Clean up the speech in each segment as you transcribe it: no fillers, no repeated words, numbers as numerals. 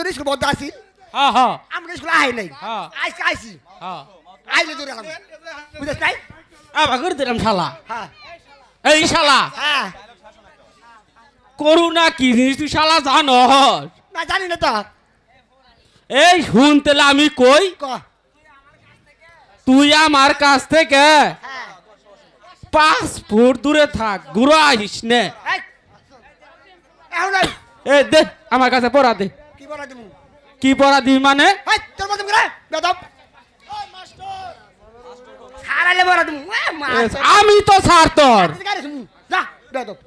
তোর স্কুল বন্ধ আছি হ্যাঁ হ্যাঁ আমরা স্কুল আই নাই হ্যাঁ আজকে আইছি হ্যাঁ আইলে তোর এলাম বুঝছ নাই আবার করে দিলাম শালা হ্যাঁ এই শালা হ্যাঁ করুণা কি জিনিস তুই শালা জানস না জানি না তো এই শুনতেলে আমি কই ক তুই আমার কাছ থেকে হ্যাঁ 5 ফুট দূরে থাক ঘুরে আসিস নে এই এখন নাই এ দে আমার কাছে পড়া দে কি বলা তুমি কি পড়া দিবি মানে এই তোর মত করে বেদব ওই মাস্টার সারালে বলা তুমি মাস্টার আমি তো ছাড় তোর যা বেদব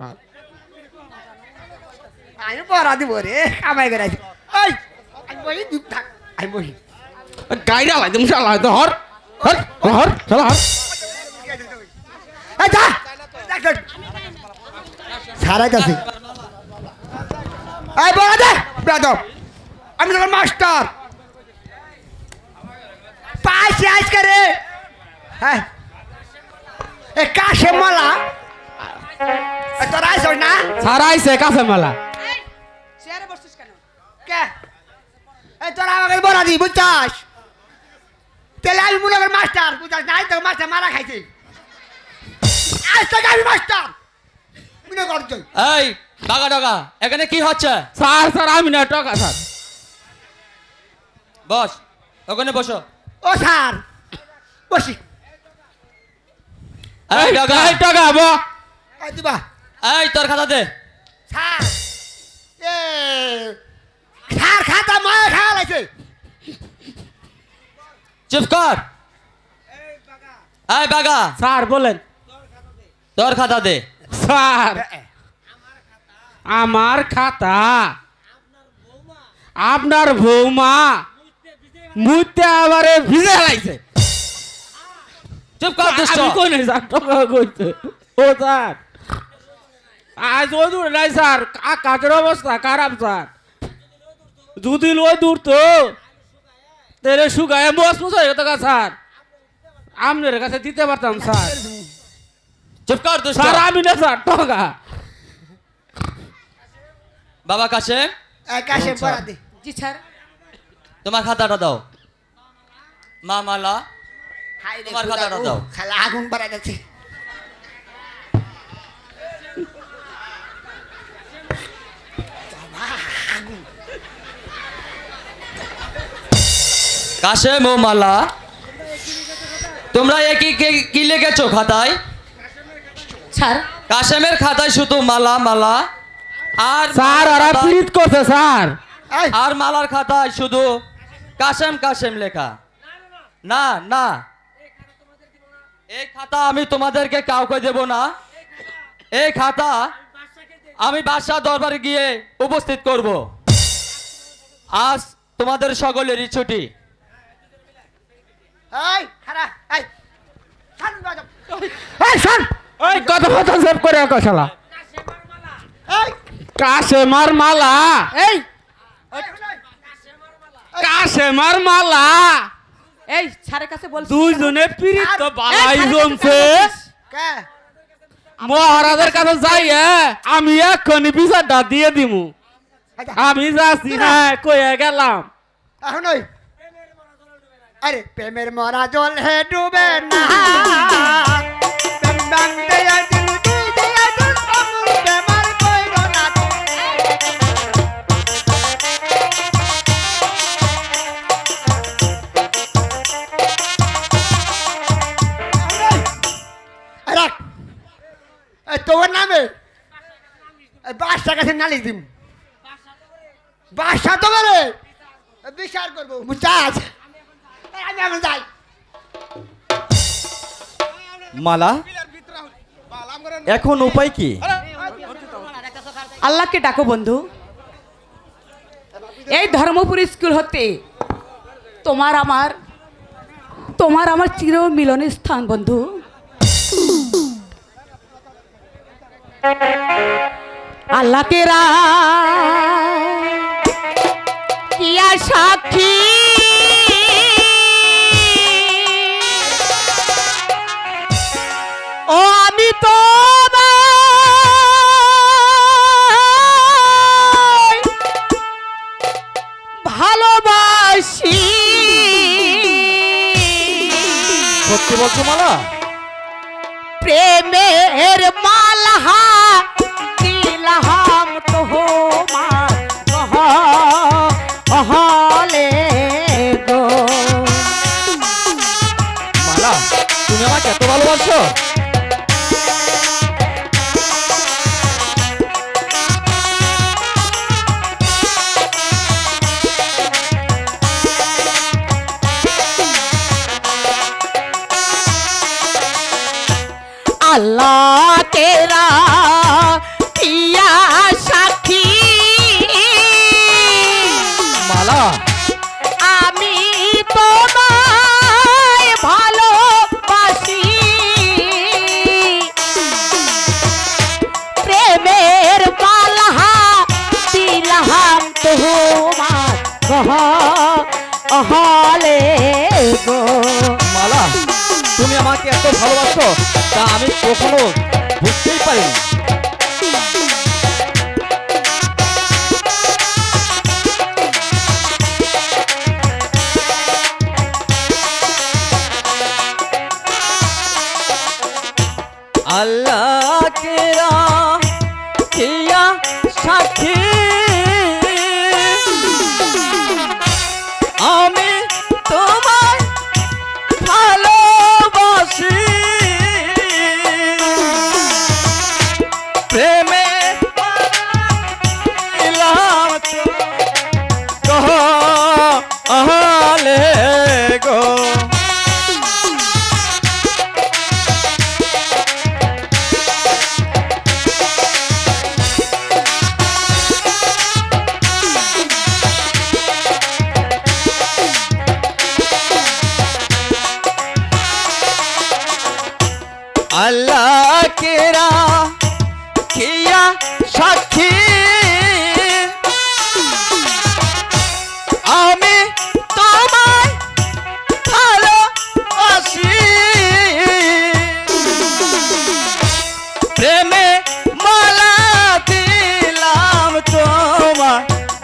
আমি পড়া দিব রে কামাই করে আছি এই আমি বই চুপ থাক আমি বই গাইডা লাই তুমি শালা ধর ধর ধর শালা ধর এই যা সারাই যাচ্ছে এই বলা দে বেদব আমি তোর মাস্টার পাইছি আজকে রে হ্যাঁ এ কাশে মালা তোর আইস না ছাড়াইছে কাছে মেলা চেয়ারে বসছিস কেন? কে এই তোর আমাকে বলা দি বুঝছাস তাহলে আমি মনে করি মাস্টার বুঝছাস নাই তো মাস্টার মারা খাইছে আজ থেকে আমি মাস্টার মনে করছ এই টাকা টাকা এখানে কি হচ্ছে স্যার স্যার আমি না টাকা স্যার বস ওখানে বসো ও স্যার বসি এই টাকা এই টাকা বো এই দিবা এই তোর খাতা দে স্যার এ স্যার খাতা মায়া খাওয়া লাগছে চুপ কর এই বাগা স্যার বলেন তোর খাতা দে স্যার আমার খাতা আপনার বৌমা মুইতে আবারে ভিজে লাইছে চুপ কর দুষ্ট আমি কই নাই স্যার টাকা কইতে ও স্যার আজ ওই দূর নাই স্যার কাজের অবস্থা খারাপ স্যার যদি লই দূর তো তেরে শুকায় মসমস হয়ে গেত স্যার আপনার কাছে দিতে পারতাম স্যার চুপ কর দুষ্ট স্যার আমি না স্যার টাকা বাবা কাছে এই কাশে পড়া দে জি স্যার। তোমার খাতাটা দাও মা মালা হাই রে তোমার খোদা খাতাটা গো, দাও। খালা আগুন বাড়া যাচ্ছে কাশেম ও মালা তোমরা একই কি লিখেছো খাতায় স্যার কাশেমের খাতায় শুধু মালা মালা আর স্যার মালার ওরা খাতায়- পীড়িত করছে স্যার এই আর মালার খাতায় শুধু কাশেম কাশেম লেখা না না এই খাতা আমি তোমাদেরকে কাউকে দেব না এই খাতা আমি বাদশাহ দরবারে গিয়ে উপস্থিত করব আজ তোমাদের সকলেরই ছুটি এই খারা এই শান বাজা এই শান ওই কত কত সেভ করে রাখো শালা এই কাশে মার মালা এই কাশে মার মালা এই স্যারের কাছে বলছিস দুইজনে পীড়িত তো বালাই জমছে কে মহারাজের কাছে যাই আমি এক্ষুনি বিচারটা দিয়ে দিমু আমি যাচ্ছি হ্যাঁ কয়ে গেলাম এখন ওই আরে প্রেমের মরা জল হে ডুবে না প্রেম বাংতে আদিল দুই দিয়া দুল অমর প্রেমার কইর না আরে তোর নামে বাসটা কাছে নালিশ দিম বাসা তো করে বিচার করবো বুঝছাস আমি এখন যাই মালা এখন উপায় কি আল্লাহকে ডাকো বন্ধু এই ধর্মপুর স্কুল হতে তোমার আমার চির মিলনের স্থান বন্ধু আল্লাহকে কিয়া সাক্ষী ও আমি তো কি বলছো মালা? প্রেমের মালহা দিলাম তোমার গহলে গো। মালা, তুমি আমাকে এত ভালোবাসো? अल्लाह तेरा किया साक्षी মালা, আমি তোমায় ভালোবাসি প্রেমের মালা দিলাম তোমার গহলে গো। মালা, তুমি আমাকে এত ভালোবাসো তা আমি কখনো বুঝতেই পারিনি। আল্লাহ কেরা কিয়া সাক্ষী আমি তোমায় ভালোবাসি প্রেমে দিলাম গহলে গো। আল্লাহ কেরা কিয়া সাক্ষী আমি তোমায় ভালোবাসি প্রেমে মালা দিলাম তোমার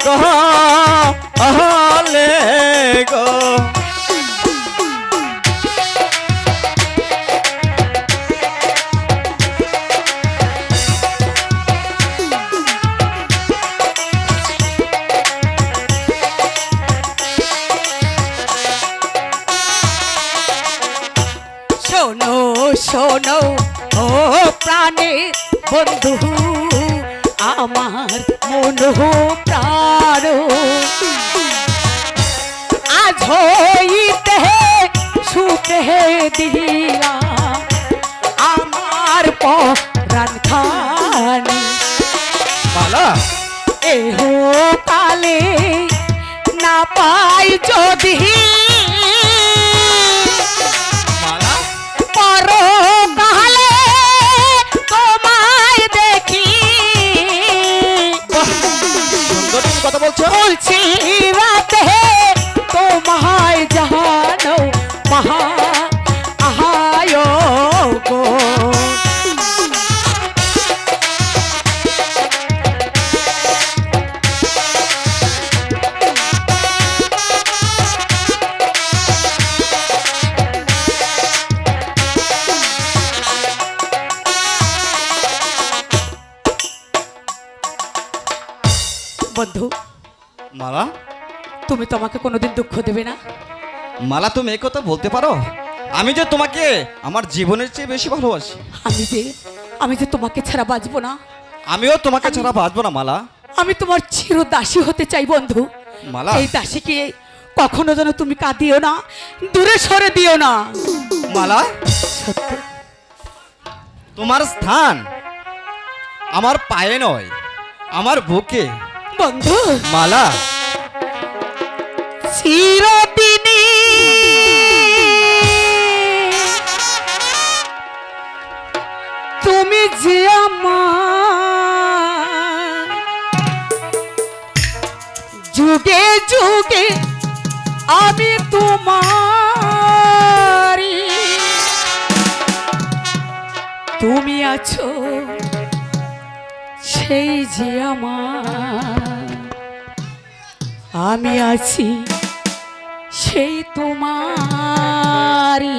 গহলে গো। শোনো শোনো ও প্রাণে বন্ধু আমার মন প্রাণ আজ হইতে সুখে দিলা আমার পরাণ খানি মালা, এহ কালে না পাই যদি মালা, পরকালে তোমায় দেখি সুন্দর তুমি কথা বলছো। বলছি রাতে তোমায় জানো মহা আহায় গো। বন্ধু, মালা, তুমি তো আমাকে কোনোদিন দুঃখ দেবে না? মালা, তুমি এই কথা বলতে পারো? আমি যে তোমাকে আমার জীবনের চেয়ে বেশি ভালোবাসি। আমি যে তোমাকে ছাড়া বাঁচবো না। আমিও তোমাকে ছাড়া বাঁচবো না মালা। আমি তোমার চির দাসী হতে চাই বন্ধু। মালা, এই দাসীকে কখনো যেন তুমি কাঁদিও না, দূরে সরে দিও না। মালা, সত্যি তোমার স্থান আমার পায়ে নয়, আমার বুকে। বন্ধু, মালা, চিরদিনই তুমি যে আমার যুগে যুগে আমি তোমারি, তুমি আছো সেই যে আমার, আমি আছি সেই তোমারি।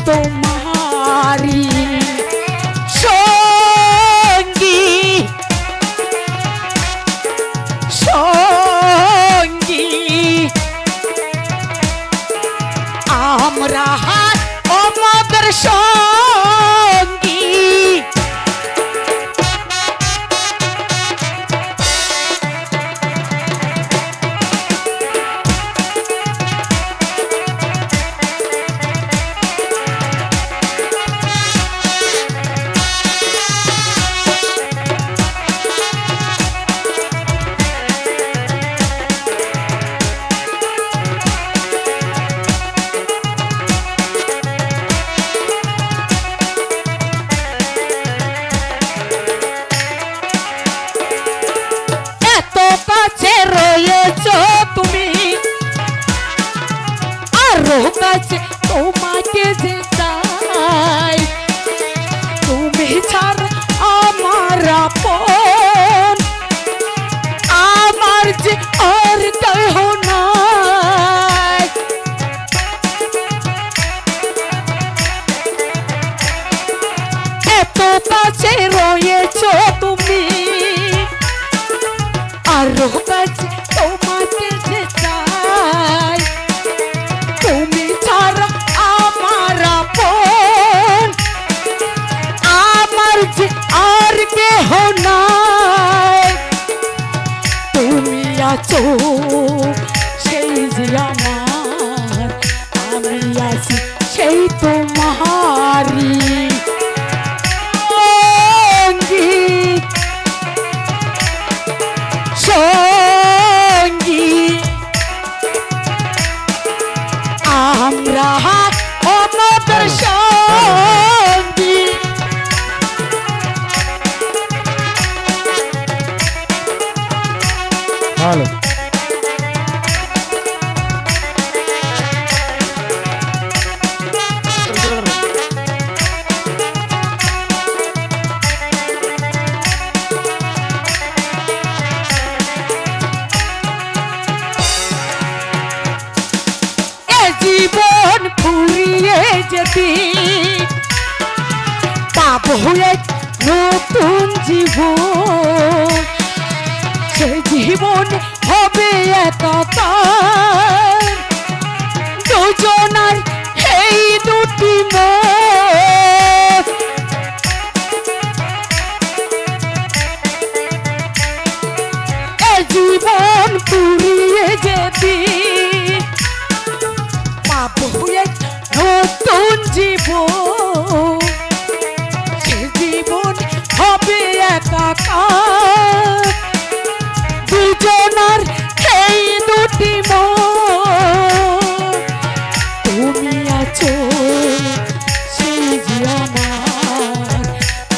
তোমারি সঙ্গী সঙ্গী আমরা আমাদের সঙ্গী কাছে তোমাকে যে চাই তুমি ছাড়া আমার আপন আমার যে আর কেহ নাই এত কাছে রয়েছো তুমি আরো কাছে তোমাকে যে চাই তুমি ছাড়া আমার আপন আমার যে আর কেহ নাই তুমি আছো সেই যে আমার আমি আছি সেই তোমারি সঙ্গী আমরা আমাদের সঙ্গী ভালো জীবন ফুরিয়ে যেতে পাবো এক নতুন জীবন সে জীবন হবে একাকার দুজনার এই দুটি মন এ জীবন ফুরিয়ে যেতে নতুন জীবন সে জীবন হবে একাকার দুজনার এই দুটি মন তুমি আছো সেই যে আমার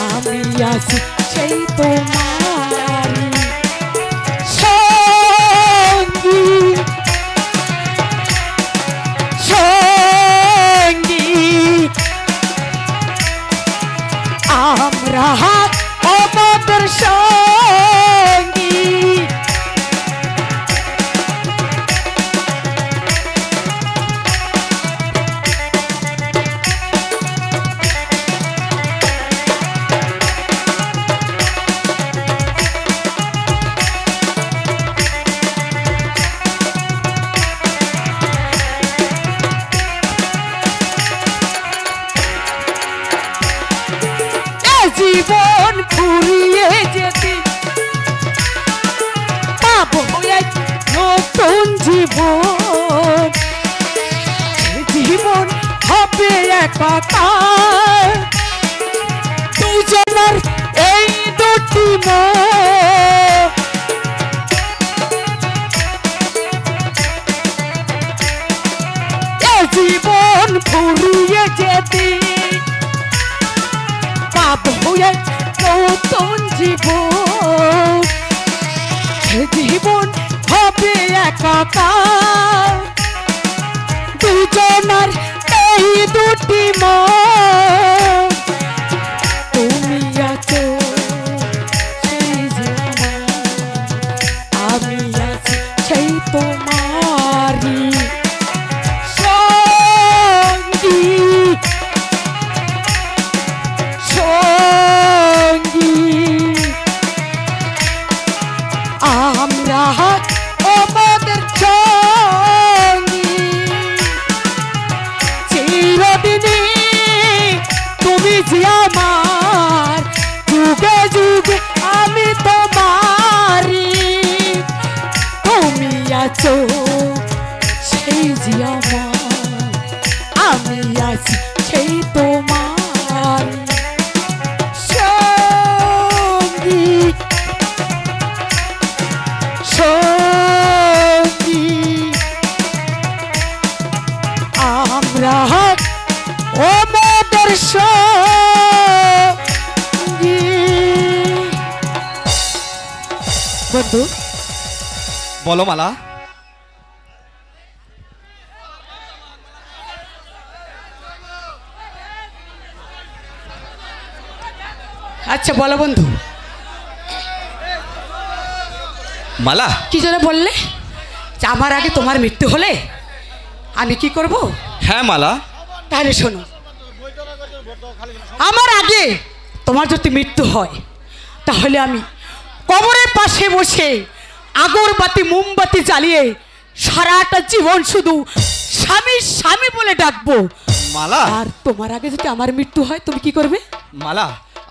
আমি আছি সেই তোমারি সঙ্গী আমরা আমাদের সঙ্গী জীবন ফুরিয়ে যেতে পাবো এক নতুন জীবন জীবন হবে একাকার দুজনের এই দুটি মন জীবন ফুরিয়ে যেতে পাবো এক নতুন জীবন জীবন হবে একাকার দুজনার এই দুটি মন তুমি আছো সেই যে আমি আছি সেই তোমারি সঙ্গী বন্ধু। বলো মালা। আচ্ছা বলো বন্ধু, মালা কি জন্য বললে যে আমার আগে তোমার মৃত্যু হলে আমি কি করব? হ্যাঁ মালা। তাহলে শোনো, আমার আগে তোমার যদি মৃত্যু হয় তাহলে আমি কবরের পাশে বসে আগরবাতি মোমবাতি জ্বালিয়ে সারাটা জীবন শুধু স্বামী স্বামী বলে ডাকবো। মালা আর তোমার আগে যদি আমার মৃত্যু হয় তুমি কি করবে? মালা,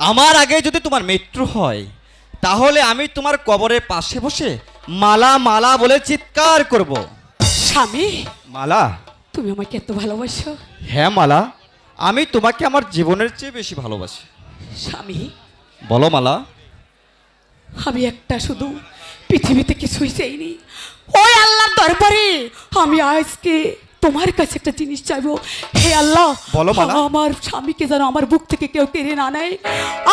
আমার আগে যদি তোমার মৃত্যু হয় তাহলে আমি তোমার কবরের পাশে বসে মালা মালা বলে চিৎকার করব। স্বামী, মালা তুমি আমাকে এত ভালোবাসো? হ্যাঁ মালা, আমি তোমাকে আমার জীবনের চেয়ে বেশি ভালোবাসি। স্বামী, বলো মালা। আমি একটা শুধু পৃথিবীতে কিছুই চাইনি, ওই আল্লাহর দরবারে আমি আজকে তোমার কাছে একটা জিনিস চাইবো। হে আল্লাহ, বলো মালা। আমার স্বামীকে যেন আমার বুক থেকে কেউ কেড়ে না নেয়,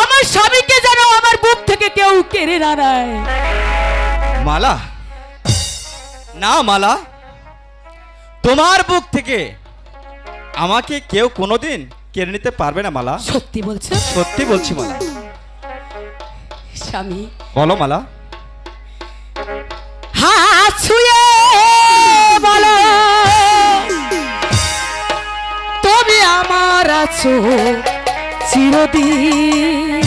আমার স্বামীকে যেন আমার বুক থেকে কেউ কেড়ে না নেয়। মালা না মালা, তোমার বুক থেকে আমাকে কেউ কোনোদিন কেড়ে নিতে পারবে না মালা। সত্যি বলছো? সত্যি বলছি মালা। স্বামী, বলো মালা। হাত ছুঁয়ে বলো তুমি আমার আছো চিরদিন।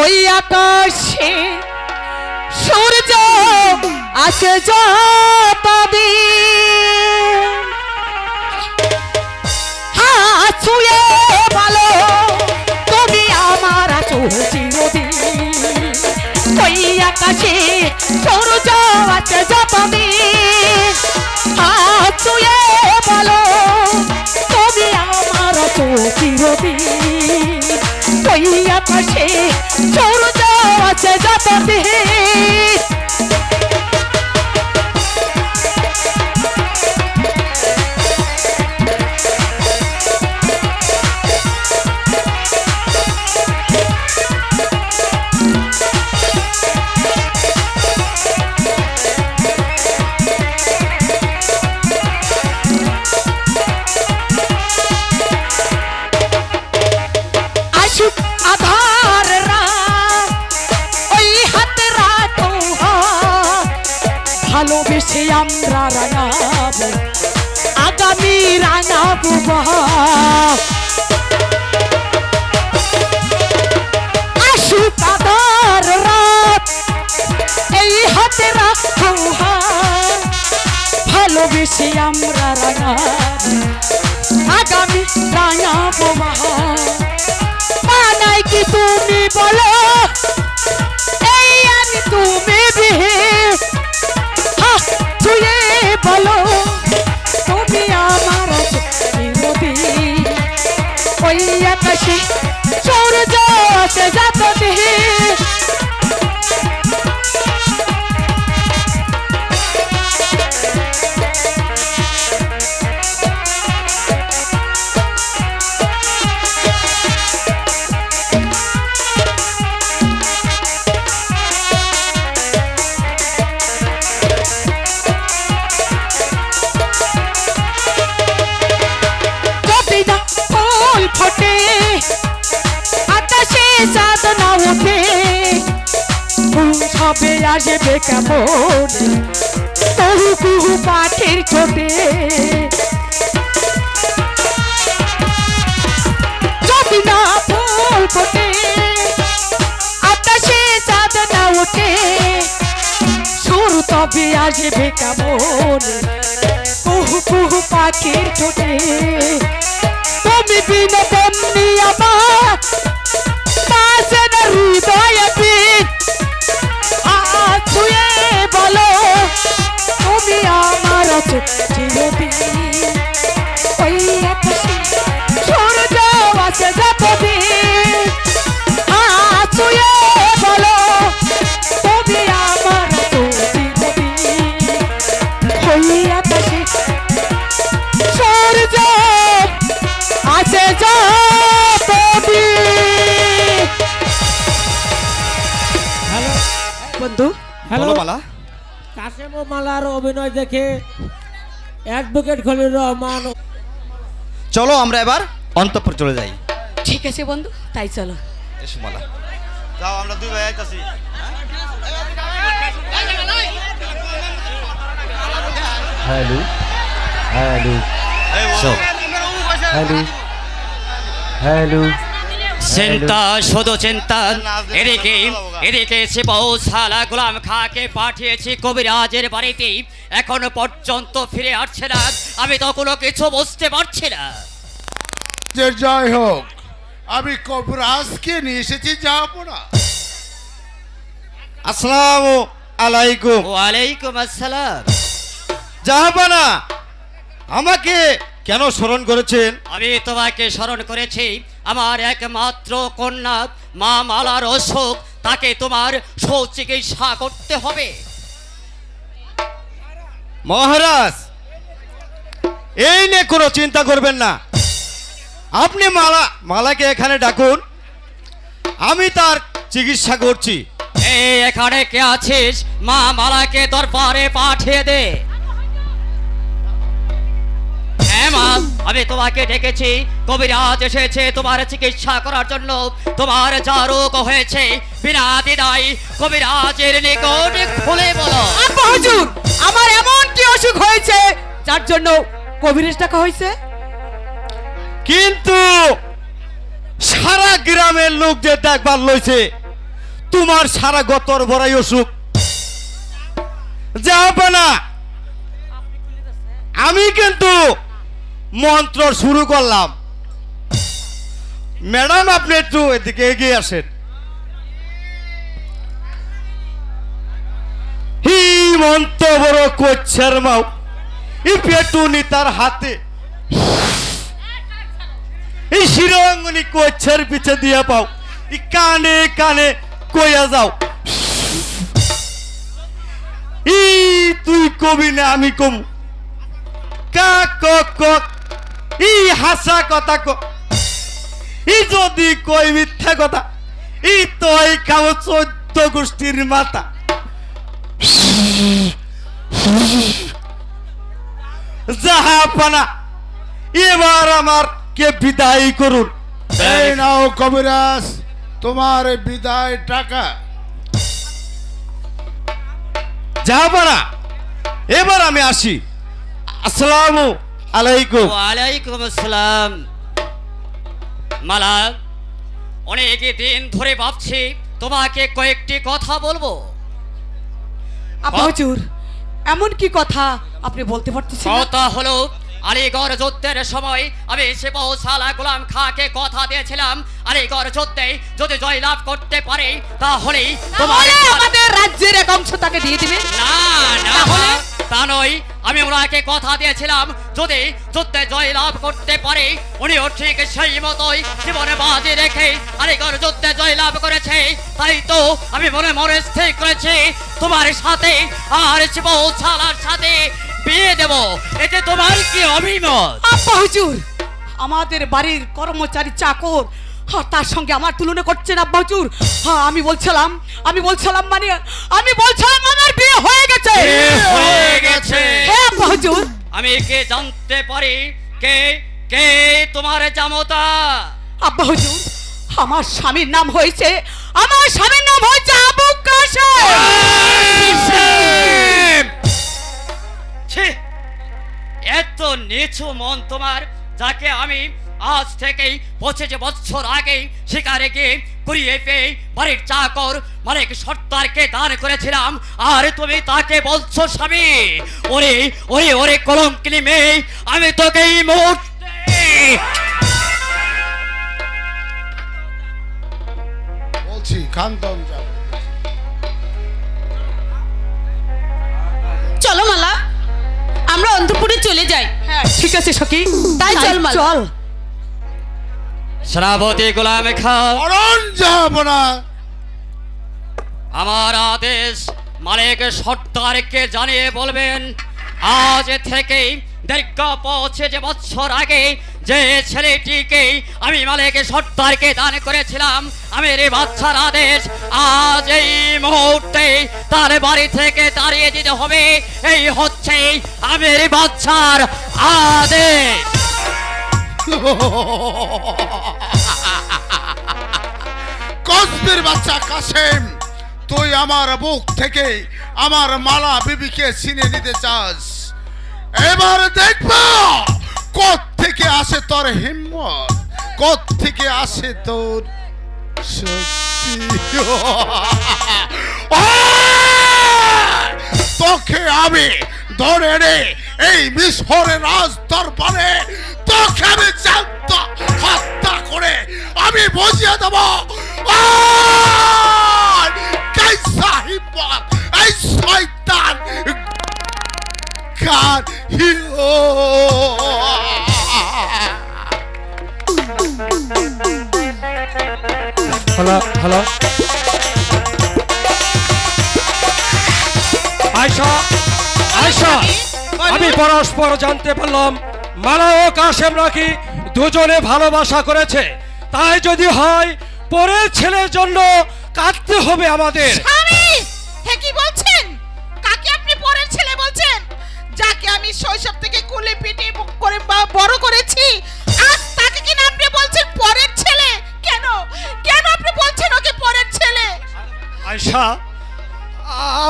ওই আকাশে সূর্য আছে যতদিন, হাত ছুঁয়ে বলো তুমি আমার আছো চিরদিন। ওই আকাশে সূর্য আছে যতদিন, হাত ছুঁয়ে বলো তুমি আমার আছো চিরদিন। ওই আকাশে সূর্য আছে যতদিন। আধার রাত ওই হাতে রাখো ভালোবেসে আমরা রাঙাবো আগামী রাঙাবো। আসুক আধার রাত এই হাতে রাখো ভালোবেসে আমরা রাঙাবো আগামী রাঙাবো। মানাই কি তুমি বলো এই আমি তুমি বিহে, ছুঁয়ে বলো তুমি আমার চিরদিন। ওই আকাশে সূর্য আছে যতদিন। চাঁদ না উঠে সবে আসবে কেমন কুহু কুহু পাখির ছোটে। যদি না ফুল ফোটে আকাশে চাঁদ না উঠে সুর তবে আসবে কেমন কুহু কুহু পাখির ছোটে। তুমি বিনা বন্দি আমার হৃদয়ে ছুঁয়ে বলো তুমি আমার আছো চিরদিন। ওই আকাশে সূর্য আছে যতদিন, ছুঁয়ে বলো তুমি আমার আছো চিরদিন। ওই আকাশে সূর্য আছে যতদিন। বন্ধু। হ্যালো বলো মালা। কাশেম ও মালার অভিনয় দেখে অ্যাডভোকেট খলিল রহমান চলো আমরা এবার অন্তঃপুর চলে যাই। ঠিক আছে বন্ধু, তাই চলো। এসো মালা, যাও আমরা দুই ভাই আইতাছি। হ্যালো হ্যালো হ্যালো হ্যালো চিন্তা শুধু চিন্তা। এদিকে এদিকে শিবশালা গোলাম খাকে পাঠিয়েছি কবিরাজের বাড়িতে, এখনো পর্যন্ত ফিরে আসছে না। আমি তো কোনো কিছু বুঝতে পারছি না। যে যাই হোক, আমি কবিরাজকে নিয়ে এসেছি, যাবো না। আসসালামু আলাইকুম। ওয়ালাইকুম আসসালাম। জাহাপানা, আমাকে কেন স্মরণ করেছেন? আমি তোমাকে স্মরণ করেছি, আমার একমাত্র কন্যা মা মালার অসুখ, তাকে তোমার সুচিকিৎসা করতে হবে। মহারাজ, এই নিয়ে কোনো চিন্তা করবেন না। আপনি মালাকে এখানে ডাকুন, আমি তার চিকিৎসা করছি। এই এখানে কে আছিস? মা মালাকে দরবারে পাঠিয়ে দে। হ্যাঁ মা, আমি তোমাকে ডেকেছি, কবিরাজ এসেছে তোমার চিকিৎসা করার জন্য। তোমার যা রোগ হয়েছে বিনা দ্বিধায় কবিরাজের নিকট খুলে বলো। আব্বা হুজুর, আমার এমন কি অসুখ হয়েছে যার জন্য কবিরাজ ডাকা হয়েছে? কিন্তু সারা গ্রামের লোক যে দেখবার লইছে তোমার সারা গতর বড়াই অসুখ। যাবে না, আমি কিন্তু মন্ত্র শুরু করলাম। ম্যাডাম, আপনি একটু এদিকে এগিয়ে আসেন। হি মন্ত্র বড় কোচ্ছের মাও, ই পেটুনি তার হাতে, এই শিরঙ্গনি কোচ্ছের পিছে দিয়ে পাও, ই কানে কানে কইয়া যাও। ই তুই কবি না আমি কম, কাক কক, ই হাসা কথা ক, ই যদি কই মিথ্যা কথা, ই তোই খাও 14 গোষ্ঠীর মাথা। জাহাপানা, এবার আমার কে বিদায় করুন। এই নাও কবিরাজ, তোমার এই বিদায় টাকা। জাহাপানা, এবার আমি আসি। আসসালামু আলাইকুম। ওয়ালাইকুম আসসালাম। মালা, অনেক দিন ধরে ভাবছি তোমাকে কয়েকটি কথা বলবো। আব্বা হুজুর, এমন কি কথা আপনি বলতে পারতেছেন না? কথা হলো, আলিগড় যুদ্ধের সময় আমি শিবশালা গোলাম খাকে কথা দিয়েছিলাম, আলিগড় যুদ্ধে যদি জয়লাভ করতে পারে তাহলে তোমার তাহলে আমাদের রাজ্যের এক অংশ তাকে দিয়ে দিবে। না না তাহলে? তা নয়, আমি ওনাকে কথা দিয়েছিলাম যদি যুদ্ধে জয়লাভ করতে পারে উনিও ঠিক সেই মতোই জীবনে বাজি রেখে আলিগড় যুদ্ধে জয়লাভ করেছে। তাই তো আমি মনে মনে স্থির করেছি তোমার সাথে আর শিবশালার সাথে বিয়ে দেব। এতে তোমার কি অভিমত? আব্বা হুজুর, আমাদের বাড়ির কর্মচারী চাকর, তার সঙ্গে আমার তুলনা করছেন আব্বা হুজুর। আমি বলছিলাম মানে আমি বলছিলাম আমার বিয়ে হয়ে গেছে। হয়ে গেছে। হ্যাঁ আব্বা হুজুর। আমি কে জানতে পারি কে কে তোমার জামতা? আব্বা হুজুর, আমার স্বামীর নাম হয়েছে আবু কাশেম। ছি, এত নিচু মন তোমার, যাকে আমি আজ থেকেই 25 বছর আগে শিকারে গিয়ে কুড়িয়ে পেয়ে বাড়ির চাকর মালিক সর্দারকে দান করেছিলাম, আর তুমি তাকে বলছো স্বামী? ওরে ওরে ওরে কলঙ্কিনী মেয়ে, আমি তোকে এই মুহূর্তে বলছি খানতন যাব। চলো মালা, আমরা অন্তপুরে চলে যাই। হ্যাঁ ঠিক আছে সখী, তাই চল মালা। চল। শ্রাবতী গোলাম খা, অরণ যাবো না। আমার আদেশ মালিক সর্দারকে জানিয়ে বলবেন আজ থেকেই দীর্ঘ 25 বছর আগে যে ছেলেটিকে আমি মালিক সর্দারকে দান করেছিলাম আমির বাদশার আদেশ, আজ এই মুহূর্তে তার বাড়ি থেকে তাড়িয়ে দিতে হবে। এই হচ্ছে আমির বাদশার আদেশ। কসবির বাচ্চা কাসেম, তুই আমার বুক থেকে আমার মালা বিবিকে ছিনে নিতে চাস। এবার দেখবো কোত্থেকে আসে তোর হিম্মত, কোত্থেকে আসে তোর শক্তি। তোকে আমি ধরে রে এই মিশরের রাজ দরবারে তোকে আমি জ্যান্ত হত্যা করে আমি বুঝিয়ে দেব কাইসা হিম্মত এই শয়তান কার hero. Hello hello Ayesha, Ayesha, আমি পরস্পর জানতে পারলাম মালা ও কাশেম নাকি দুজনে ভালোবাসা করেছে। তাই যদি হয় পরের ছেলের জন্য কাঁদতে হবে আমাদের। স্বামী, হে কি বলছেন? কাকে আপনি পরের ছেলে বলছেন? যাকে আমি শৈশব থেকে কুলে পিটে করে বড় করেছি, আজ তাকে কিনা আপনি বলছেন পরের ছেলে? কেন কেন আপনি বলছেন ওকে পরের ছেলে? আয়শা,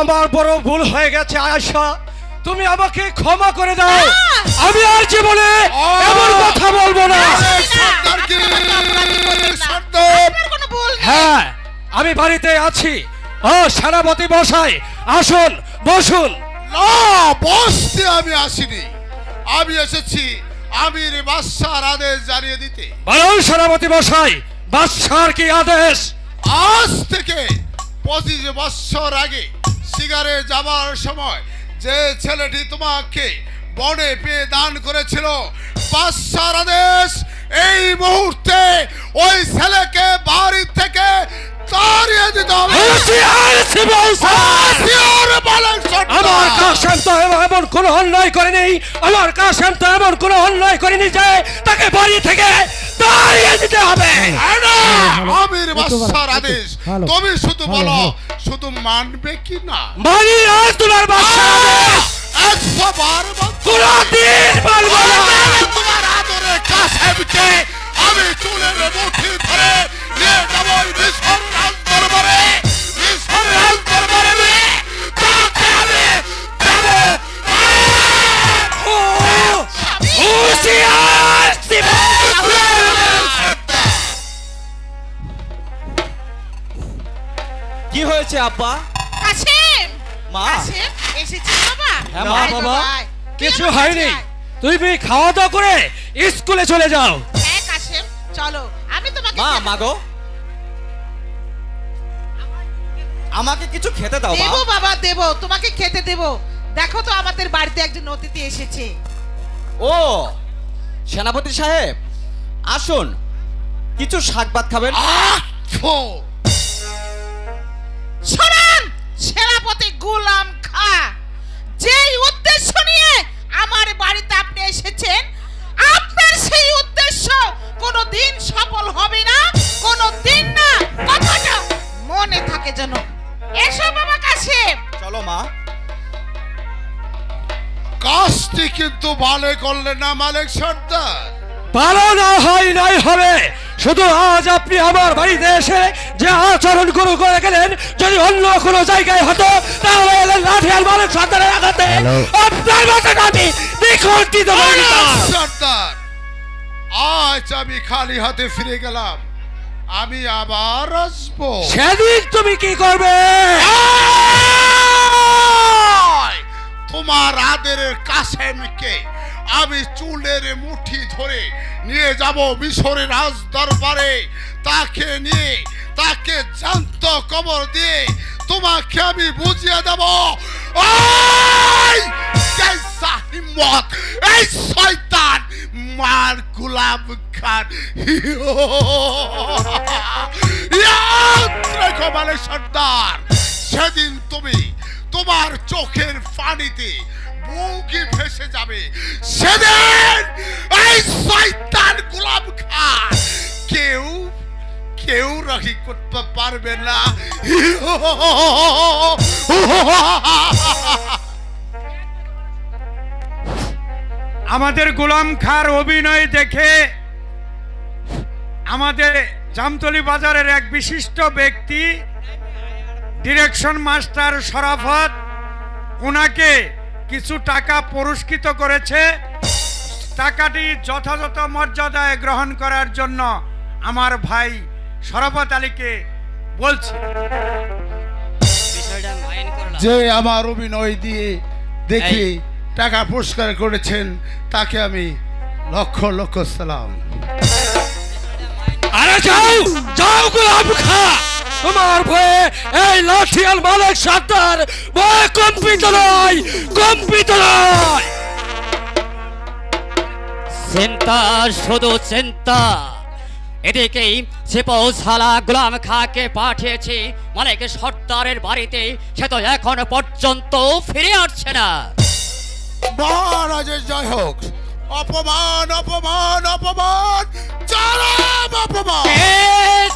আমার বড় ভুল হয়ে গেছে। আয়শা, তুমি আমাকে ক্ষমা করে দাও। আমি আর জীবনে এমন কথা বলবো না। হ্যাঁ, আমি বাড়িতে আছি। ও সেনাপতি মশাই, আসুন বসুন। না, বসতে আমি আসিনি, আমি এসেছি আমির বাদশার আদেশ জানিয়ে দিতে। বলুন সেনাপতি মশাই, বাদশার কি আদেশ? আজ থেকে 25 বছর আগে শিকারে যাবার সময় যে ছেলেটি তোমাকে বনে পেয়ে দান করেছিল, বাদশার আদেশ এই মুহূর্তে ওই ছেলেকে বাড়ি থেকে তাড়িয়ে দিতে হবে। আমার কাশেম তো এমন কোনো অন্যায় করেনি, আমার কাশেম তো এমন কোনো অন্যায় করেনি যে তাকে বাড়ি থেকে তাড়িয়ে দিতে হবে। আমির বাদশার আদেশ, তুমি শুধু বলো, শুধু মানবে কি না? মানি আজ তোমার বাদশার আদেশ। 100 বার কোনদিন মানব না। তোমার আদরে কাশেমকে আমি চুলের মুঠি ধরে নিয়ে যাবো মিশর রাজ দরবারে, মিশর রাজ দরবারে নিয়ে তাকে আমি দেবো। হুঁশিয়ার কি হয়েছে আব্বা? কাশেম, মা, কাশেম এসেছিস বাবা? হ্যাঁ মা, বাবা কিছু হয়নি। তুমি খাওয়া দাওয়া করে স্কুলে চলে যাও। হ্যাঁ কাশেম, চলো আমি তোমাকে মা, মাগো আমাকে কিছু খেতে দাও মা। দেবো বাবা, দেবো, তোমাকে খেতে দেবো। দেখো তো আমাদের বাড়িতে একজন অতিথি এসেছে। ও সেনাপতি সাহেব, আসুন কিছু শাক ভাত খাবেন। শোনেন সেনাপতি গোলাম খা, যেই উদ্দেশ্য নিয়ে আমার বাড়িতে আপনি এসেছেন, আপনার সেই উদ্দেশ্য কোনোদিন সফল হবে না, কোনোদিন না। কথাটা মনে থাকে যেন। এসো বাবা কাশেম। চলো মা। কাজটি কিন্তু ভালো করলে না মালিক সর্দার। ভালো না হয় নাই হবে। শুধু আজ আপনি আমার বাড়িতে এসে যে আচরণ করে গেলেন, যদি অন্য কোনো জায়গায় হতো তাহলে লাঠিয়াল মালিক সর্দারের আঘাতে আপনার মতন আমি বিখণ্ডিত হয়ে যেতাম। সর্দার, আজ আমি খালি হাতে ফিরে গেলাম, আমি আবার আসবো। সেদিন তুমি কি করবে? তোমার আদরের কাশেমকে আমি চুলের মুঠি ধরে নিয়ে যাব মিশরের রাজ দরবারে। তাকে নিয়ে তাকে জ্যান্ত কবর দিয়ে তোমাকে আমি বুঝিয়ে দেব হিম্মত এই শয়তান মার গোলাম খান। সর্দার, সেদিন তুমি তোমার চোখের পানিতে মুখই ভেসে যাবে। সেদিন এই শয়তান গোলাম খান কেউ রাখি করতে পারবে না। আমাদের গোলাম খাঁর অভিনয় দেখে আমাদের জামতলী বাজারের এক বিশিষ্ট ব্যক্তি ডিরেকশন মাস্টার শরাফত ওনাকে কিছু টাকা পুরস্কৃত করেছে। টাকাটি যথাযথ মর্যাদায় গ্রহণ করার জন্য আমার ভাই শরাফত আলীকে বলছি। যে আমার অভিনয় দিয়ে দেখি টাকা পুরস্কার করেছেন তাকে আমি লক্ষ লক্ষ সালাম। আরে যাও যাও গোলাম খা, তোমার ভয়ে এই লাঠিয়াল মালিক সর্দার ভয়ে কম্পিত নয়। চিন্তা শুধু চিন্তা। এদিকেই সিপাহসালা গোলাম খাঁকে পাঠিয়েছি মালিক সর্দারের বাড়িতে, সে তো এখন পর্যন্ত ফিরে আসছে না। মহারাজের জয় হোক। অপমান অপমান অপমান জনাব অপমান।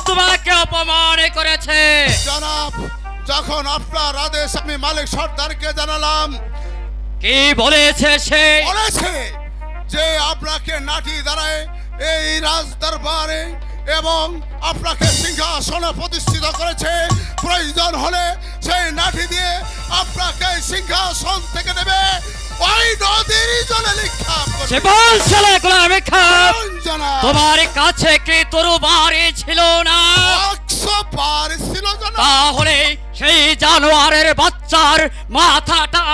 তোমাকে অপমান করেছে জনাব, যখন আপনার আদেশ আমি মালিক সর্দারকে জানালাম, কি বলেছে সে? বলেছে যে আপনাকে নাটি দ্বারায় এই রাজ দরবারে এবং আপনাকে সিংহাসনে প্রতিষ্ঠিত করেছে। প্রয়োজন হলে সেই নাটি দিয়ে আপনাকে সিংহাসন থেকে নেবে ওই নদীর জলে নিক্ষেপ করবে। সিপাহসালা গোলাম খাঁ, তোমার কাছে কি তরবারি ছিল না? 100 বার ছিল জনাব। তাহলে সেই জানোয়ারের বাচ্চার মাথাটা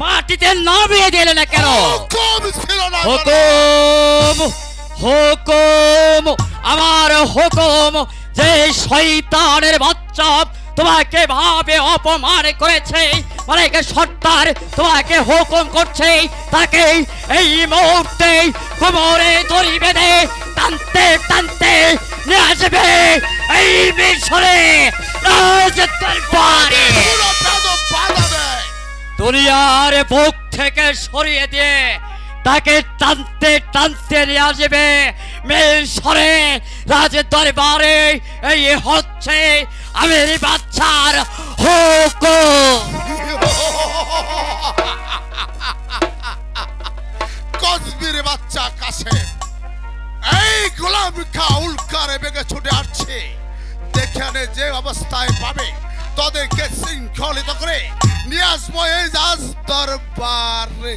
মাটিতে নামিয়ে দিলে না কেন? হুকুম ছিল না। হুকুম হুকুম আমার হুকুম। যে শয়তানের বাচ্চা তোমাকে ভাবে অপমান করেছে, মালিক সর্দার তোমাকে হুকুম করছে তাকে এই মুহূর্তে কোমরে দড়ি বেঁধে টানতে টানতে নিয়ে আসবে এই মিশরে রাজ দরবারে। দুনিয়ার বুক থেকে সরিয়ে দিয়ে তাকে টানতে টানতে নিয়ে আসবে মিশরে রাজ দরবারে। এই হচ্ছে আমের বাচ্চার হুকুম। কসবির বাচ্চা কাসেম এই গোলাম খাঁ উল্কারে বেগে ছুটে আসছে। যেখানে যে অবস্থায় পাবে তাদেরকে শৃঙ্খলিত করে নিয়ে আসবো এই রাজ দরবারে।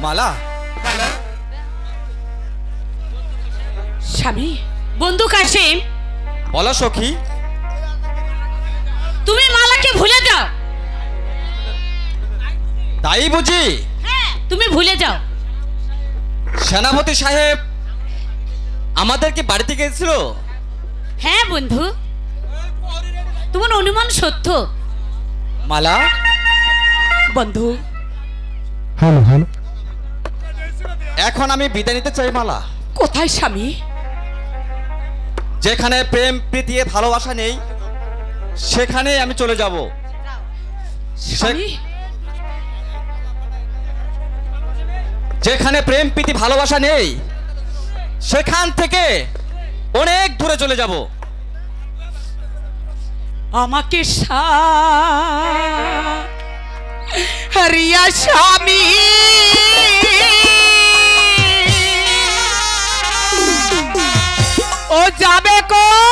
মালা স্বামী, বন্ধু কাশিম, বলো সখী। তুমি মালাকে ভুলে যাও। তাই বুঝি? হ্যাঁ, তুমি ভুলে যাও। সেনাপতি সাহেব আমাদেরকে বাড়িতে গেছিল। হ্যাঁ বন্ধু, তোমার অনুমান সত্য। মালা বন্ধু, এখন আমি বিদায় নিতে চাই। মালা কোথায় স্বামী? যেখানে প্রেম প্রীতি ভালোবাসা নেই সেখানে আমি চলে যাব। স্বামী, যেখানে প্রেম প্রীতি ভালোবাসা নেই সেখান থেকে অনেক দূরে চলে যাব। আমাকে রিয়া স্বামী, ও যাবে কোথায়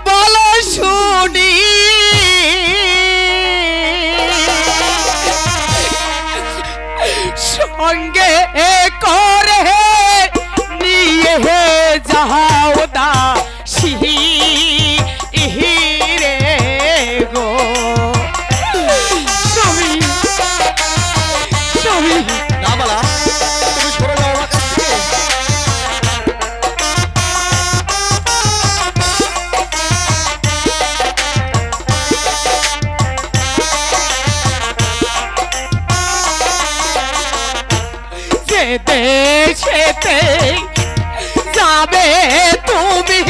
বলো শুনি। সঙ্গে করে নিয়ে যাও দা রে গো স্বামী, স্বামী। না মালা, তুমি যাবে তুমি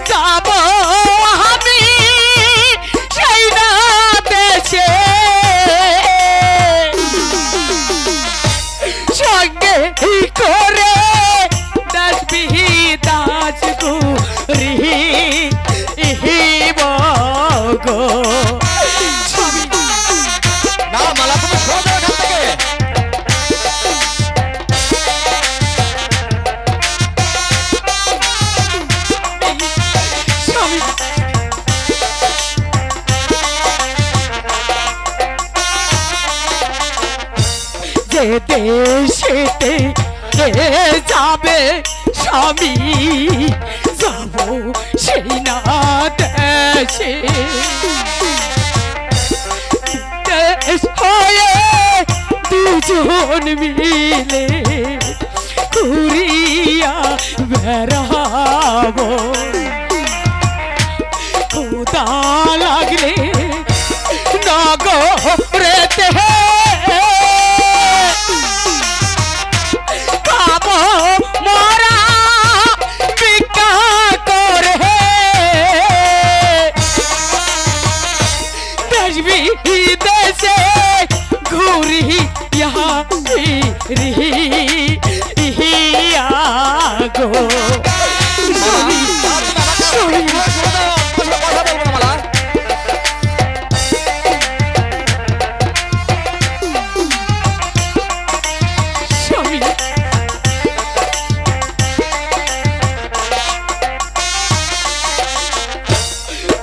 যাব আমি সেই না দেশে সঙ্গে করে দাসবি দাসগু গো না মালা তুমি সরে যাও এখান থেকে। যে দেশেতে যাবে স্বামী যাব সেই না দেশে দেশ হয়ে দুজন মিলে ঘুরিয়া বেড়াবো ক্ষুধা লাগলে নগরেতে খাবো মরা ভিক্ষা করে দেশ বিদেশে ঘুরিয়া গো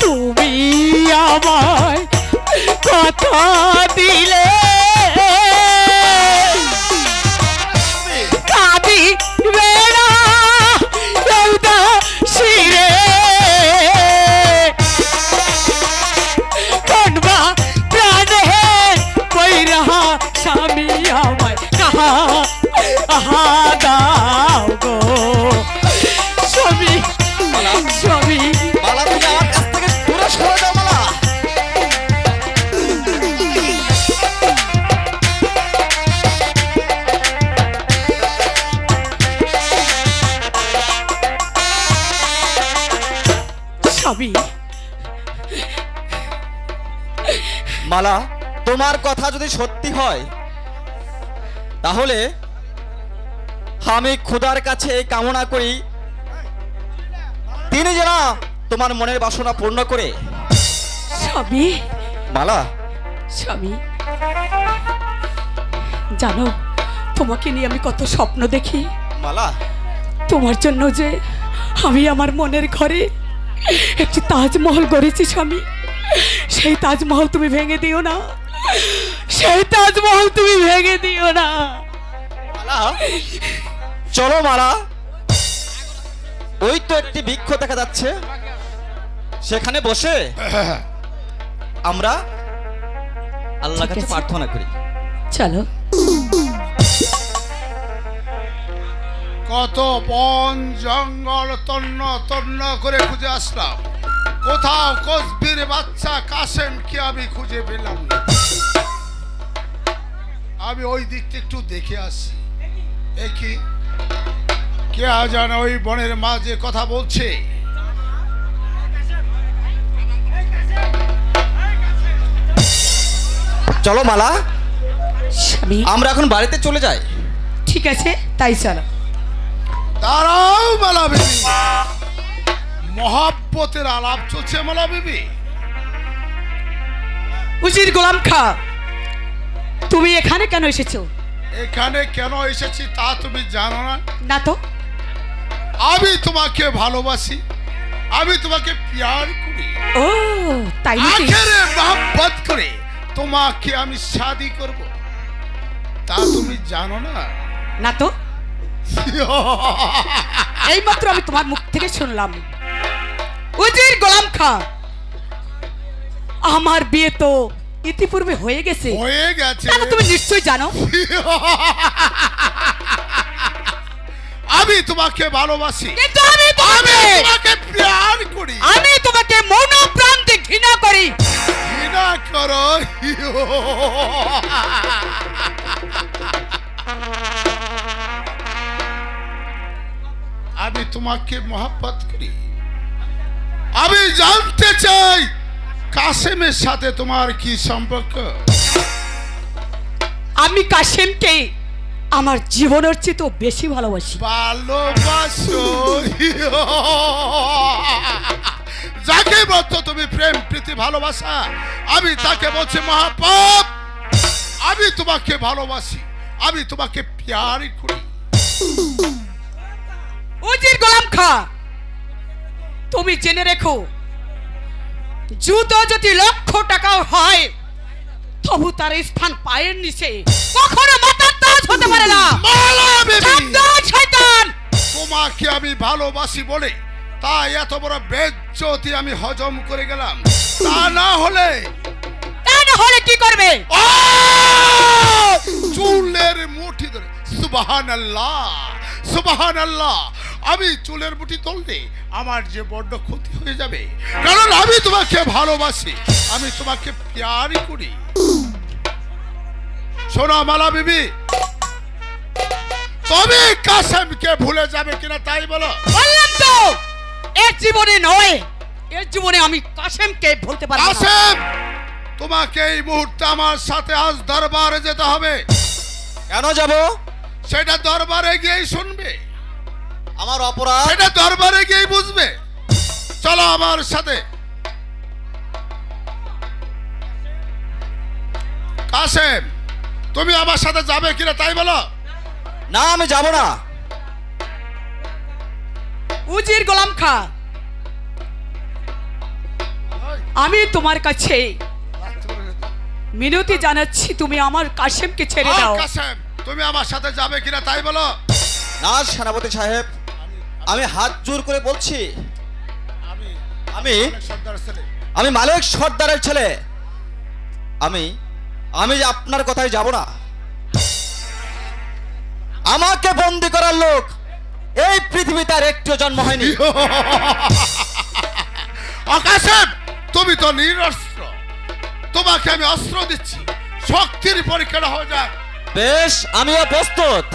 তুমি আমায় কথা দিলে কাঁদি বেড়া শিরে কনবা প্রাণে কইরা স্বামী আমায় কাহা আহা দাও গো স্বামী স্বামী মালা তুমি আমার কাছ থেকে দূরে সরে যাও মালা। স্বামী মালা তোমার কথা যদি সত্যি হয় তাহলে আমি খোদার কাছে কামনা করি তিনি যেন তোমার মনের বাসনা পূর্ণ করে। স্বামী মালা স্বামী জানো তোমাকে নিয়ে আমি কত স্বপ্ন দেখি মালা তোমার জন্য যে আমি আমার মনের ঘরে একটি তাজমহল গড়েছি স্বামী সেই তাজমহল তুমি ভেঙে দিও না সেই তাজমহল তুমি ভেঙে দিও না মালা চলো মালা ওই তো একটি বৃক্ষ দেখা যাচ্ছে সেখানে বসে আমরা আল্লাহর কাছে প্রার্থনা করি। চলো কত বন জঙ্গল তন্ন তন্ন করে খুঁজে আসলাম, কোথাও কসবির বাচ্চা কাসেমকে আমি খুঁজে পেলাম না। আমি ওই দিকটা একটু দেখে আসি, দেখি কে জানে ওই বনের মাঝে কথা বলছে। চলো মালা স্বামী আমরা এখন বাড়িতে চলে যাই। ঠিক আছে তাই চলো। দাঁড়াও মালা বিবি, মহাব্বতের আলাপ চলছে মালা বিবি। উজির গোলাম খা তুমি এখানে কেন এসেছো? এখানে কেন এসেছি তা তুমি জানো না? না তো। আমি তোমাকে ভালোবাসি, আমি তোমাকে প্যার করি। ও তাই নাকি? আখেরে মহব্বত করে তোমাকে আমি শাদি করব, তা তুমি জানো না? না তো। এইমাত্র আমি তোমার মুখ থেকে শুনলাম উজির গোলাম খা আমার বিয়ে তো ইতিপূর্বে হয়ে গেছে। হয়ে গেছে তাহলে তুমি নিশ্চয়ই জানো আমি তোমাকে ভালোবাসি, কিন্তু আমি তোমাকে প্যার করি। আমি তোমাকে মন প্রাণ দিয়ে ঘৃণা করি। ঘৃণা করো? আমি তোমাকে মহব্বত করি। আমি জানতে চাই কাসেমের সাথে তোমার কি সম্পর্ক? আমি কাসেমকে আমার জীবনের চেয়ে তো বেশি ভালোবাসি। ভালোবাসো? যাকে বলতো তুমি প্রেম প্রীতি ভালোবাসা, আমি তাকে বলছি মহাপাপ। আমি তোমাকে ভালোবাসি, আমি তোমাকে প্যারি করি। উজির গোলাম খা, তুমি জেনে রেখো, জুতো যদি লক্ষ টাকাও হয় তবু তার স্থান পায়ের নিচে, কখনো মাথার তাজ হতে পারে না। সাবধান শয়তান! তোমাকে আমি ভালোবাসি বলে তাই এত বড় বেজ্জতি আমি হজম করে গেলাম। তা না হলে কি করবে? চুলের মুঠি ধরে সুবহানাল্লাহ সুবহানাল্লাহ, আমি চুলের মুঠি তুললে আমার যে বড্ড ক্ষতি হয়ে যাবে, কারণ আমি তোমাকে ভালোবাসি, আমি তোমাকে প্যারি করি। শোনো মালা বিবি, তুমি কাসেমকে ভুলে যাবে কিনা তাই বলো। বললাম তো এর জীবনে নয়, এর জীবনে আমি কাসেমকে ভুলতে পারবো না। কাসেম, তোমাকে এই মুহূর্তে আমার সাথে আজ দরবারে যেতে হবে। কেন যাব? সেটা দরবারে গিয়েই শুনবে। আমার অপরাধ সেটা দরবারে গিয়েই বুঝবে। চলো আমার সাথে। কাসেম, তুমি আমার সাথে যাবে কিনা তাই বলো। না, আমি যাব না। উজির গোলাম খা, আমি তোমার কাছে মিনতি জানাচ্ছি, তুমি আমার কাসেমকে ছেড়ে দাও। কাসেম, তুমি আমার সাথে যাবে কিনা তাই বলো। না সেনাপতি সাহেব, আমি হাত জোর করে বলছি, আমি মালিক সর্দারের ছেলে, আমি আপনার কথাই যাব না। আমাকে বন্দী করার লোক এই পৃথিবীতে আর একটিও জন্ম হয়নি। কাসেম, তুমি তো নিরস্ত্র, তোমাকে আমি অস্ত্র দিচ্ছি, শক্তির পরীক্ষা হয়ে যাক। বেশ, আমিও প্রস্তুত।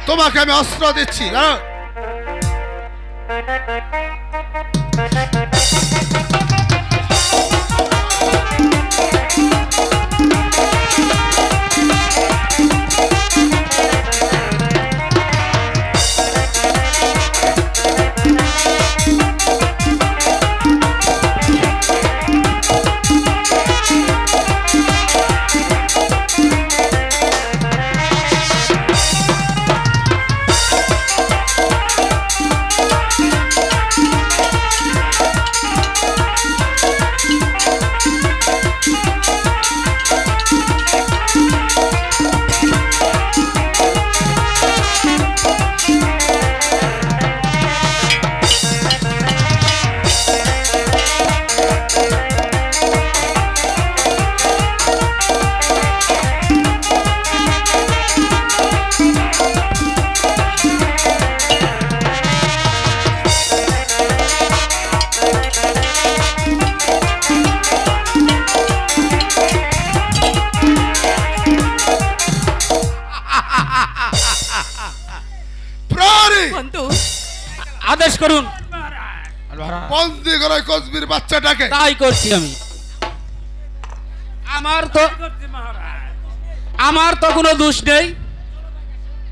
তোমাকে আমি অস্ত্র দিচ্ছি। আদেশ করুন। বন্দি করে কসবির বাচ্চাটাকে। তাই করছি আমি। আমার তো কোনো দোষ নেই।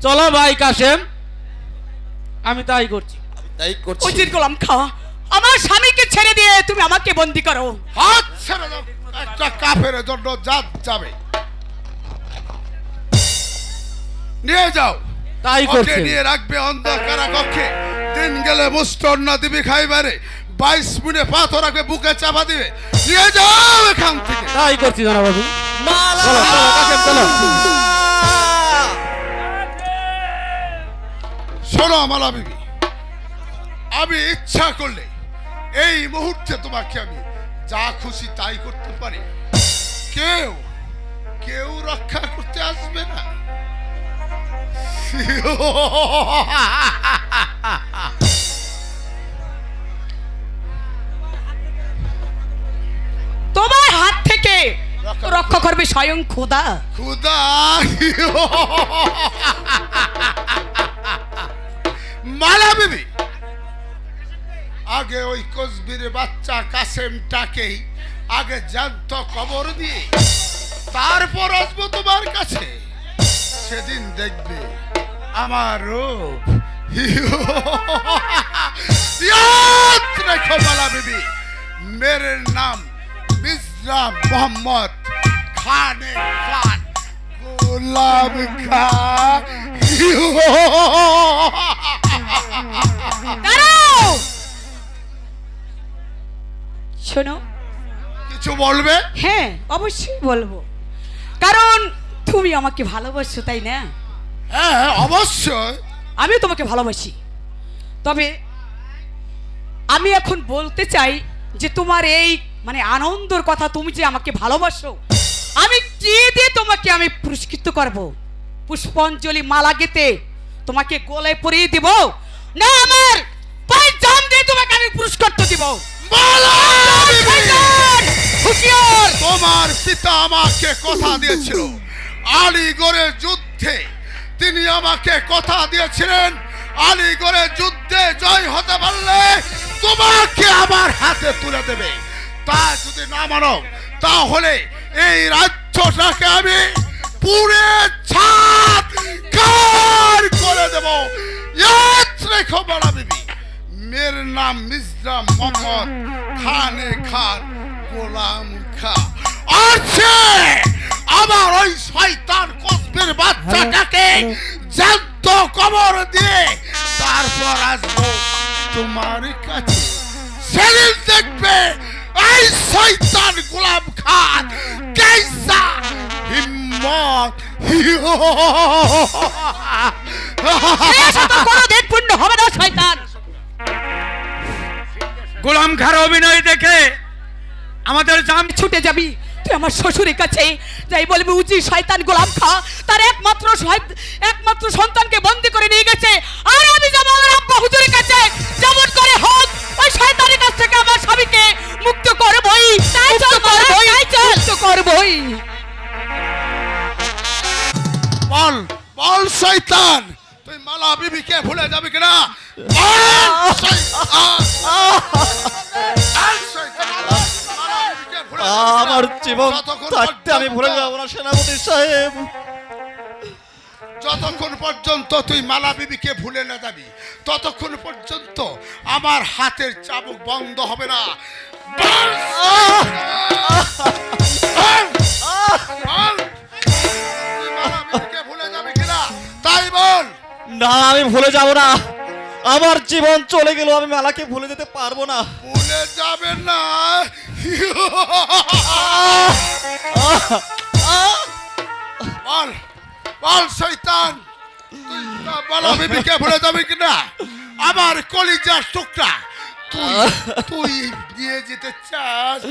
চলো ভাই কাসেম, আমি তাই করছি। উজির গোলাম খা, আমার স্বামীকে ছেড়ে দিয়ে তুমি আমাকে বন্দী করো। হাত ছেড়ে দাও, একটা কাফের জন্য জাত যাবে। নিয়ে যাও। তাই করছি। নিয়ে রাখবে অন্ধকার কক্ষে, দিন গেলে মুষ্টন্ন দিবি খাইবারে, 22 মিনিটে পাথর রাখবে, বুকে চাপা দিবে। নিয়ে যাও এখান থেকে। তাই করছি জানা বাবু। চলো চলো কাসেম চলো। শোনো মালা বিবি, আমি ইচ্ছা করলে এই মুহূর্তে তোমাকে আমি যা খুশি তাই করতে পারি। কেউ রক্ষা করতে আসবে না। তোমার হাত থেকে রক্ষা রক্ষা করবে স্বয়ং খোদা। খুদা মালা বিবি, আগে ওই কোচবির বাচ্চা কাসেমটাকেই আগে জ্যান্ত কবর দিয়ে তারপর আসবো তোমার কাছে। সেদিন দেখবে আমার রূপ। याद रखो माला बीबी, मेरे नाम मिर्जा मोहम्मद खाने खान गुलाब खान। শোনো, কিছু বলবে? হ্যাঁ অবশ্যই বলবো, কারণ তুমি আমাকে ভালোবাসো, তাই না? হ্যাঁ অবশ্যই আমি তোমাকে ভালোবাসি। তবে আমি এখন বলতে চাই যে তোমার এই মানে আনন্দের কথা, তুমি যে আমাকে ভালোবাসো, আমি কি দিয়ে তোমাকে আমি পুরস্কৃত করব? পুষ্পাঞ্জলি মালা গেতে তোমাকে গলায় পরিয়ে দিব, না আমার পায়ে জাম দিয়ে তোমাকে আমি পুরস্কার দিব? তোমার পিতা আমাকে কথা দিয়েছিল, আলীগড়ের যুদ্ধে তিনি আমাকে কথা দিয়েছিলেন, আলীগড়ের যুদ্ধে জয় হতে পারলে তোমাকে আমার হাতে তুলে দেবে। তা যদি না মানো তাহলে এই রাজ্যটাকে আমি পুরে ছাদ কার করে দেব। याद रखो बड़ा बीबी, मेरा नाम मिर्जा मोहम्मद खाने खान গোলাম খা। আছে আমার ওই শয়তান কোচবির বাচ্চাটাকে জ্যান্ত কবর দিয়ে তারপর আসবো তোমার কাছে। সেদিন দেখবে এই শয়তান গোলাম খান কেসা হিম্মত। কোনদিন পূর্ণ হবে না শয়তান। গোলাম খার অভিনয় দেখে আমাদের জাম ছুটে যাবি তুই আমার শ্বশুরের কাছে, যাই বলবি উজি শয়তান গোলাম খা তার একমাত্র সন্তানকে বন্দি করে নিয়ে গেছে, আর আমি যাব আমার আব্বা হুজুরের কাছে, যেমন করে হোক ওই শয়তানের কাছ থেকে আমার স্বামীকে মুক্ত করবই, মুক্ত করবই। বল বল শয়তান, তুই মালা বিবিকে ভুলে যাবি কিনা? আমার জীবন থাকতে আমি ভুলে যাবো না সেনাপতি সাহেব। যতক্ষণ পর্যন্ত তুই মালা বিবিকে ভুলে না যাবি ততক্ষণ পর্যন্ত আমার হাতের চাবুক বন্ধ হবে না। ভুলে যাবি কিনা তাই বল। না আমি ভুলে যাব না, আমার জীবন চলে গেল, আমি মেলাকে ভুলে যেতে পারবো না। ভুলে যাবেন না। বল বল শয়তান, তুই মালা বিবিকে ভুলে যাবি কিনা? আমার কলিজার টুকরা তুই নিয়ে যেতে চাস?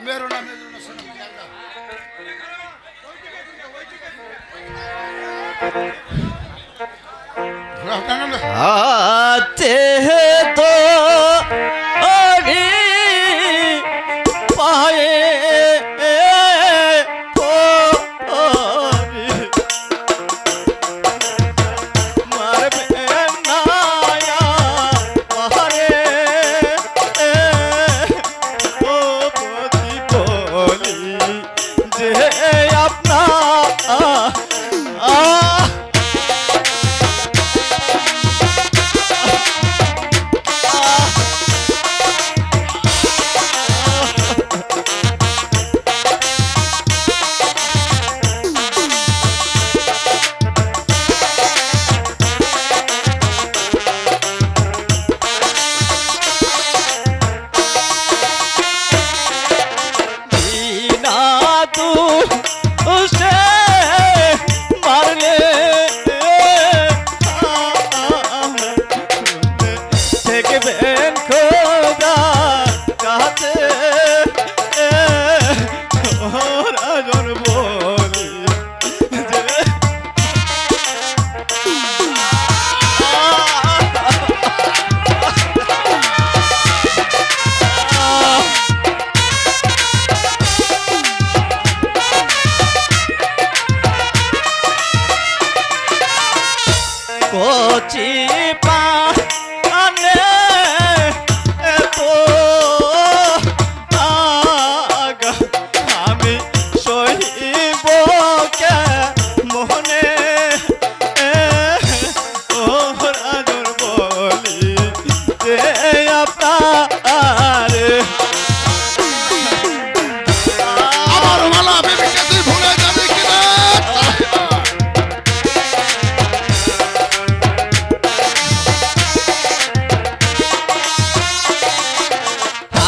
মেরো না মেরো না, শোনো আতে তো আরে পায়ে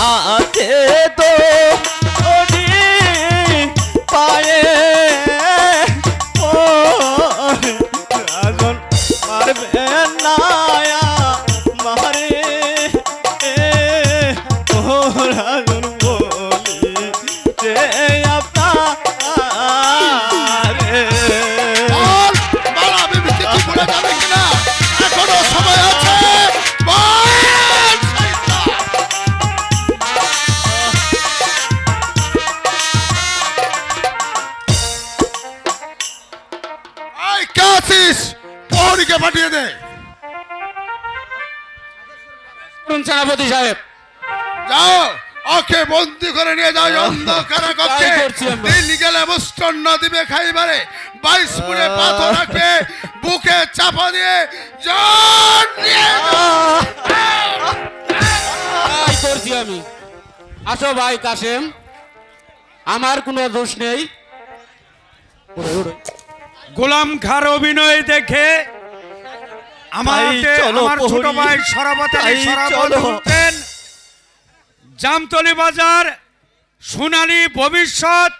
হাতে তো ওরি পায়ে ও রাজন মারবে না মারে ও রাজন বলি যে আপনারে বল মালা বিবৃতি কি বলে যাবে কিনা এখনো সময় আছে বল শয়তান। এই কাছিস প্রহরীকে পাঠিয়ে দে। সেনাপতি সাহেব যাও ওকে বন্দি করে নিয়ে যাও এই অন্ধকার কক্ষে। তাই করছি আমরা। দিন গেলে মুষ্টন্ন দিবে খাইবারে 22 ফুটে পাথর রাখবে বুকে চাপা দিয়ে জান নিয়ে যাও। তাই করছি আমি। আসো ভাই কাশেম, আমার কোনো দোষ নেই। গোলাম খার অভিনয় দেখে আমার তাই চলো আমার ছোট প্রহরী। ভাই সরাবত আলী তাই সরাবত চলো। হোসেন জামতলি বাজার সোনালী ভবিষ্যৎ